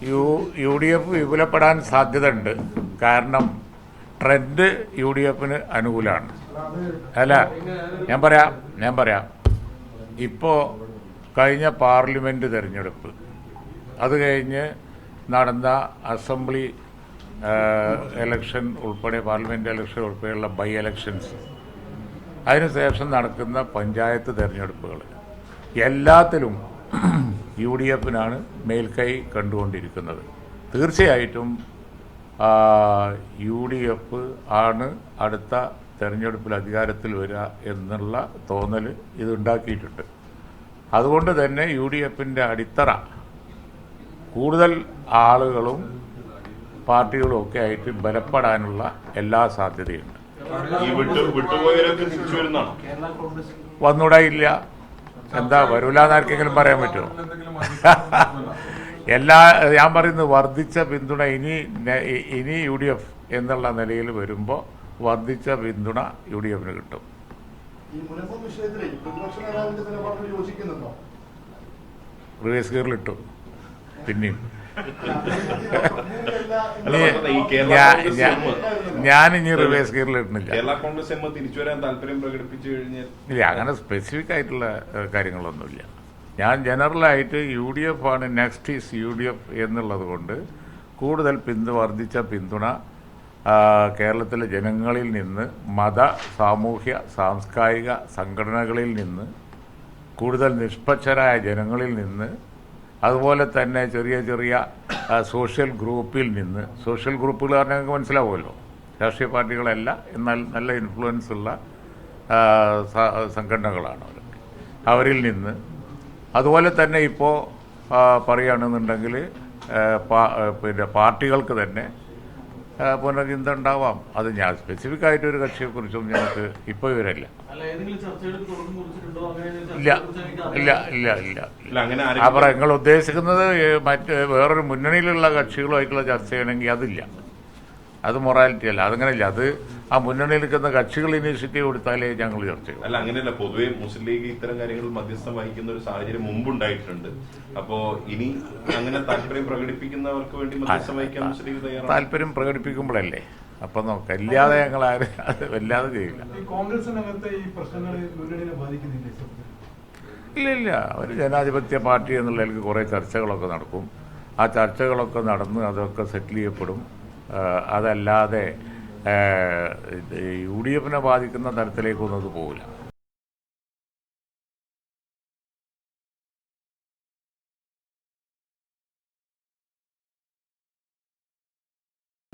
U D F വിപുലപ്പെടാൻ സാധ്യതയുണ്ട്. കാരണം trend U D എഫിന് അനുകൂലമാണ്. അല്ല, ഞാൻ പറയാം ഇപ്പോൾ കഴിഞ്ഞ പാർലമെൻറ്റ് തിരഞ്ഞെടുപ്പ്, അത് കഴിഞ്ഞ് നടന്ന അസംബ്ലി എലക്ഷൻ ഉൾപ്പെടെ, പാർലമെൻറ്റ് ഇലക്ഷൻ ഉൾപ്പെടെയുള്ള ബൈ ഇലക്ഷൻസ്, അതിനുശേഷം നടക്കുന്ന പഞ്ചായത്ത് തിരഞ്ഞെടുപ്പുകൾ, എല്ലാത്തിലും യു ഡി എഫിനാണ് മേൽക്കൈ കണ്ടുകൊണ്ടിരിക്കുന്നത്. തീർച്ചയായിട്ടും യു ഡി എഫ് ആണ് അടുത്ത തെരഞ്ഞെടുപ്പിൽ അധികാരത്തിൽ വരിക എന്നുള്ള തോന്നൽ ഇതുണ്ടാക്കിയിട്ടുണ്ട്. അതുകൊണ്ട് തന്നെ യു ഡി എഫിൻ്റെ അടിത്തറ കൂടുതൽ ആളുകളും പാർട്ടികളും ഒക്കെ ആയിട്ട് ബലപ്പെടാനുള്ള എല്ലാ സാധ്യതയുണ്ട്. വന്നൂടായില്ല, എന്താ വരൂലെന്ന് ആർക്കെങ്കിലും പറയാൻ പറ്റുമോ? ഞാൻ പറയുന്നത് വർദ്ധിച്ച പിന്തുണ ഇനി യു ഡി എഫ് എന്നുള്ള നിലയിൽ വരുമ്പോൾ വർദ്ധിച്ച പിന്തുണ യു ഡി എഫിന് കിട്ടും. റിവേഴ്സ് ഗിയറിലിട്ടു പിന്നെയും. ഞാനിനി റിവേഴ്സ് ഗിയറിലിടുന്നില്ല. ഇല്ല, അങ്ങനെ സ്പെസിഫിക് ആയിട്ടുള്ള കാര്യങ്ങളൊന്നുമില്ല. ഞാൻ ജനറലായിട്ട് യു ഡി എഫ് ആണ് next is U D F എന്നുള്ളത് കൊണ്ട് കൂടുതൽ വർദ്ധിച്ച പിന്തുണ കേരളത്തിലെ ജനങ്ങളിൽ നിന്ന്, മത, സാമൂഹ്യ, സാംസ്കാരിക സംഘടനകളിൽ നിന്ന്, കൂടുതൽ നിഷ്പക്ഷരായ ജനങ്ങളിൽ നിന്ന്, അതുപോലെ തന്നെ ചെറിയ ചെറിയ സോഷ്യൽ ഗ്രൂപ്പിൽ നിന്ന്. സോഷ്യൽ ഗ്രൂപ്പുകൾ പറഞ്ഞാൽ നിങ്ങൾക്ക് മനസ്സിലാവുമല്ലോ, രാഷ്ട്രീയ പാർട്ടികളല്ല, എന്നാൽ നല്ല ഇൻഫ്ലുവൻസ് ഉള്ള സംഘടനകളാണ് അവരിൽ നിന്ന്. അതുപോലെ തന്നെ ഇപ്പോൾ പറയുകയാണെന്നുണ്ടെങ്കിൽ പിന്നെ പാർട്ടികൾക്ക് തന്നെ പുനർചിന്ത ഉണ്ടാവാം. അത് ഞാൻ സ്പെസിഫിക് ആയിട്ടൊരു കക്ഷിയെക്കുറിച്ചും ഞങ്ങൾക്ക് ഇപ്പോൾ വിവരമില്ല. ഇല്ല. അപ്പോൾ നിങ്ങൾ ഉദ്ദേശിക്കുന്നത് വേറൊരു മുന്നണിയിലുള്ള കക്ഷികളുമായിട്ടുള്ള ചർച്ച ചെയ്യണമെങ്കിൽ അതില്ല. അത് മൊറാലിറ്റി അല്ല, അതങ്ങനെയല്ല. അത് ആ മുന്നണിയിൽ നിൽക്കുന്ന കക്ഷികൾ ഇനീഷ്യേറ്റീവ് കൊടുത്താലേ ഞങ്ങൾ ചർച്ച ചെയ്യും. അല്ല, അങ്ങനെയല്ല. പൊതുവെ മുസ്ലിം ലീഗ് ഇത്തരം കാര്യങ്ങളിൽ മധ്യസ്ഥം വഹിക്കുന്ന ഒരു സാഹചര്യം മുമ്പുണ്ടായിട്ടുണ്ട്. അപ്പോ ഇനി അങ്ങനെ താല്പര്യം പ്രകടിപ്പിക്കുന്നവർക്ക് വേണ്ടി മധ്യസ്ഥം വഹിക്കാൻ മുസ്ലിം ലീഗ് തയ്യാറാണ്. താല്പര്യം പ്രകടിപ്പിക്കുമ്പോഴല്ലേ അപ്പൊ നോക്കാം. ഇല്ലാതെ ഞങ്ങൾ ആരും അത് വല്ലാതെ ചെയ്യില്ല. ഇല്ല. ഒരു ജനാധിപത്യ പാർട്ടി എന്നുള്ളതിൽ കുറേ ചർച്ചകളൊക്കെ നടക്കും. ആ ചർച്ചകളൊക്കെ നടന്ന് അതൊക്കെ സെറ്റിൽ ചെയ്യപ്പെടും. അതല്ലാതെ യു ഡി എഫിനെ ബാധിക്കുന്ന തരത്തിലേക്കൊന്നും അത് പോകില്ല.